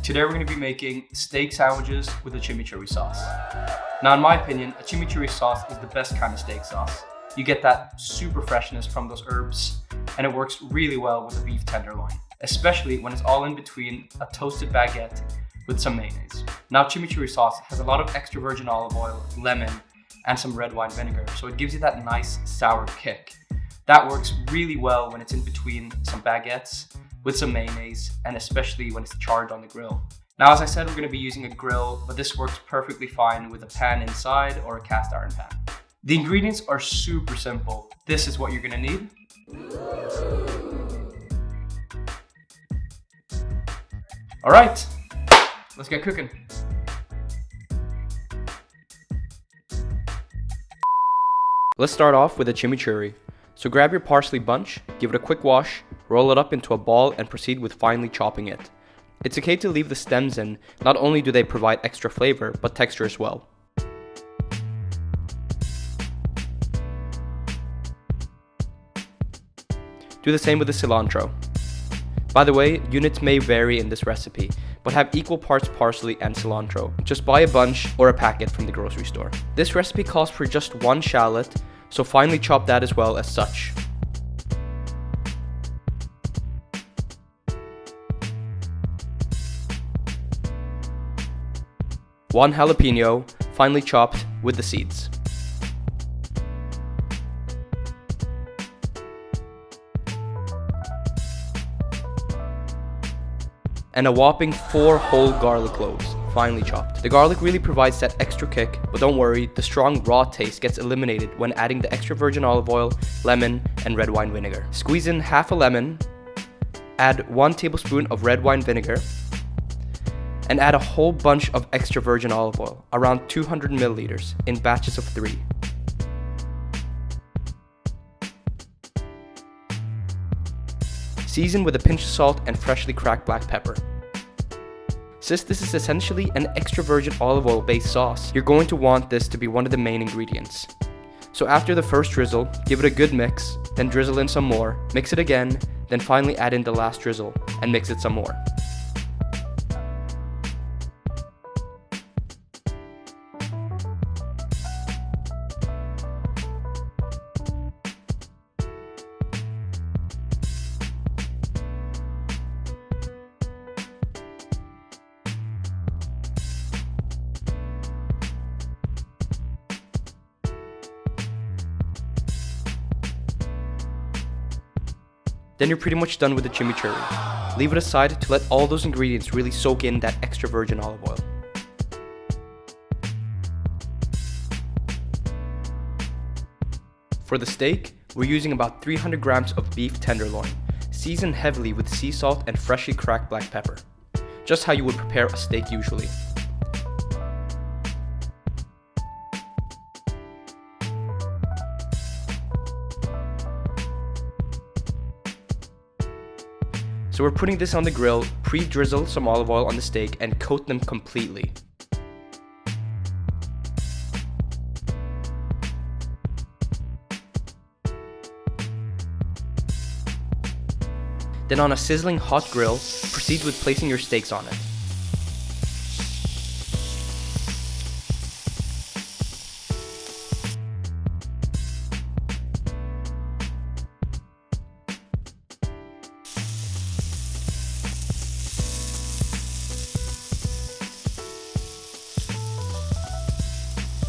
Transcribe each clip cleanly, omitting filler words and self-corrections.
Today we're going to be making steak sandwiches with a chimichurri sauce. Now in my opinion, a chimichurri sauce is the best kind of steak sauce. You get that super freshness from those herbs, and it works really well with a beef tenderloin, especially when it's all in between a toasted baguette with some mayonnaise. Now chimichurri sauce has a lot of extra virgin olive oil, lemon, and some red wine vinegar, so it gives you that nice sour kick. That works really well when it's in between some baguettes with some mayonnaise, and especially when it's charred on the grill. Now, as I said, we're going to be using a grill, but this works perfectly fine with a pan inside or a cast iron pan. The ingredients are super simple. This is what you're going to need. All right, let's get cooking. Let's start off with a chimichurri. So grab your parsley bunch, give it a quick wash, roll it up into a ball and proceed with finely chopping it. It's okay to leave the stems in, not only do they provide extra flavor, but texture as well. Do the same with the cilantro. By the way, units may vary in this recipe, but have equal parts parsley and cilantro. Just buy a bunch or a packet from the grocery store. This recipe calls for just 1 shallot, so finely chop that as well as such. One jalapeno, finely chopped with the seeds. And a whopping 4 whole garlic cloves, finely chopped. The garlic really provides that extra kick, but don't worry, the strong raw taste gets eliminated when adding the extra virgin olive oil, lemon, and red wine vinegar. Squeeze in half a lemon, add 1 tablespoon of red wine vinegar, and add a whole bunch of extra virgin olive oil, around 200 milliliters, in batches of 3. Season with a pinch of salt and freshly cracked black pepper. Since this is essentially an extra virgin olive oil based sauce, you're going to want this to be one of the main ingredients. So after the first drizzle, give it a good mix, then drizzle in some more, mix it again, then finally add in the last drizzle and mix it some more. Then you're pretty much done with the chimichurri. Leave it aside to let all those ingredients really soak in that extra virgin olive oil. For the steak, we're using about 300 grams of beef tenderloin, seasoned heavily with sea salt and freshly cracked black pepper. Just how you would prepare a steak usually. So we're putting this on the grill, pre-drizzle some olive oil on the steak and coat them completely. Then on a sizzling hot grill, proceed with placing your steaks on it.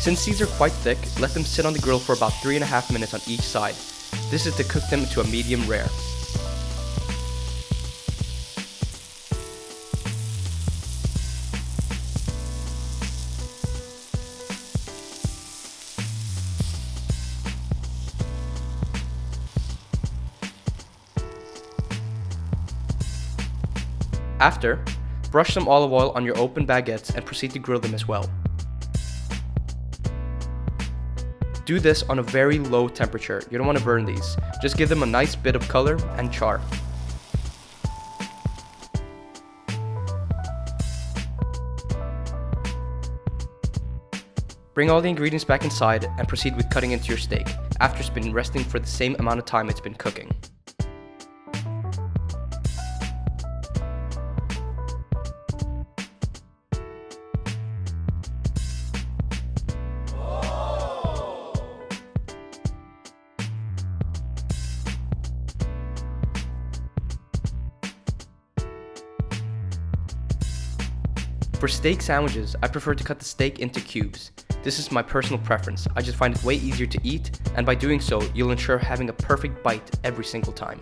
Since these are quite thick, let them sit on the grill for about 3.5 minutes on each side. This is to cook them to a medium rare. After, brush some olive oil on your open baguettes and proceed to grill them as well. Do this on a very low temperature. You don't want to burn these. Just give them a nice bit of color and char. Bring all the ingredients back inside and proceed with cutting into your steak after it's been resting for the same amount of time it's been cooking. For steak sandwiches, I prefer to cut the steak into cubes. This is my personal preference. I just find it way easier to eat, and by doing so, you'll ensure having a perfect bite every single time.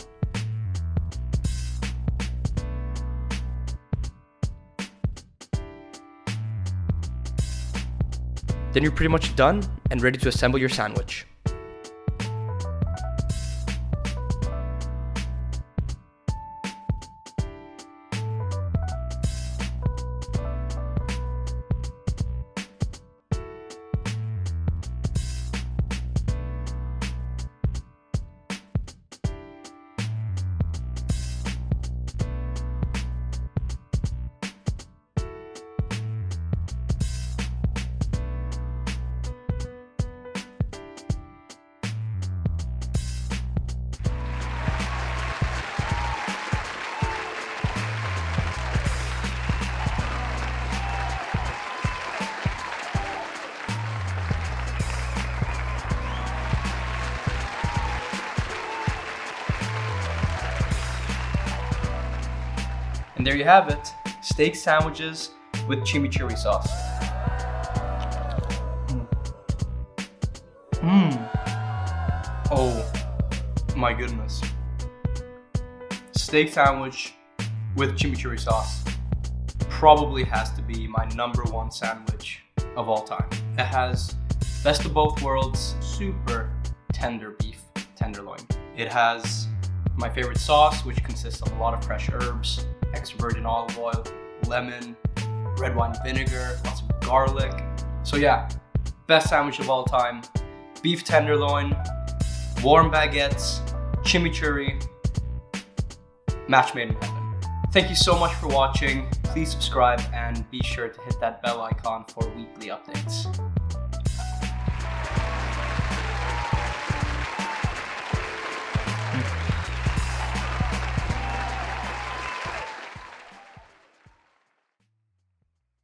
Then you're pretty much done and ready to assemble your sandwich. And there you have it, steak sandwiches with chimichurri sauce. Oh my goodness. Steak sandwich with chimichurri sauce probably has to be my #1 sandwich of all time. It has best of both worlds, super tender beef tenderloin. It has my favorite sauce, which consists of a lot of fresh herbs, extra virgin olive oil, lemon, red wine vinegar, lots of garlic. So yeah, best sandwich of all time. Beef tenderloin, warm baguettes, chimichurri, match made in heaven. Thank you so much for watching. Please subscribe and be sure to hit that bell icon for weekly updates.